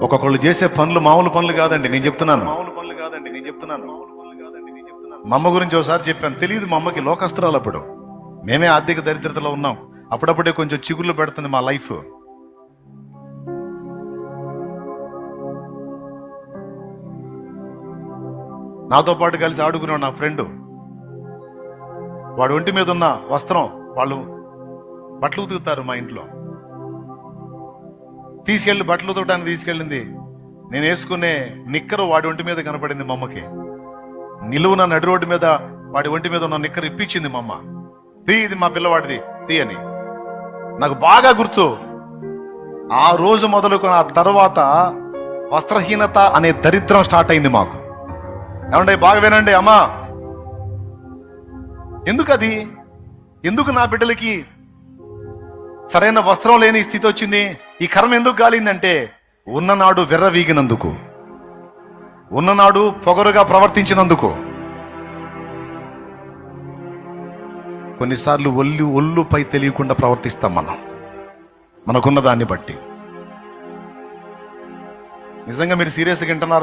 ఒక్కొక్కళ్ళు చేసే పనులు మామూలు పనులు కాదండి, నేను చెప్తున్నాను. మా అమ్మ గురించి ఒకసారి చెప్పాను, తెలియదు మా అమ్మకి లోకస్త్రాలు. అప్పుడు మేమే ఆర్థిక దరిద్రతలో ఉన్నాం. అప్పుడప్పుడే కొంచెం చిగుర్లు పెడుతుంది మా లైఫ్. నాతో పాటు కలిసి ఆడుకున్నాడు నా ఫ్రెండ్. వాడు ఒంటి మీద ఉన్న వస్త్రం, వాళ్ళు బట్టలు ఉతుకుతారు మా ఇంట్లో, తీసుకెళ్ళి బట్టలు ఉతకడానికి తీసుకెళ్ళింది. నేను వేసుకునే నిక్కరు వాడి ఒంటి మీద కనపడింది మా అమ్మకి. నిలువున నడి రోడ్డు మీద వాడి ఒంటి మీద ఉన్న నిక్కరు ఇప్పించింది మా అమ్మ. ఇది మా పిల్లవాడిది అని. నాకు బాగా గుర్తు. ఆ రోజు మొదలుకొని ఆ తర్వాత వస్త్రహీనత అనే దరిద్రం స్టార్ట్ అయింది మాకు. ఏమంటే బాగా వినండి అమ్మా, ఎందుకు నా బిడ్డలకి సరైన వస్త్రం లేని స్థితి వచ్చింది? ఈ కర్మ ఎందుకు గాలిందంటే, ఉన్ననాడు విర్రవీగినందుకు, ఉన్ననాడు పొగరుగా ప్రవర్తించినందుకు. కొన్నిసార్లు ఒళ్ళుపై తెలియకుండా ప్రవర్తిస్తాం మనకున్న దాన్ని బట్టి. నిజంగా మీరు సీరియస్గా వింటున్నారు?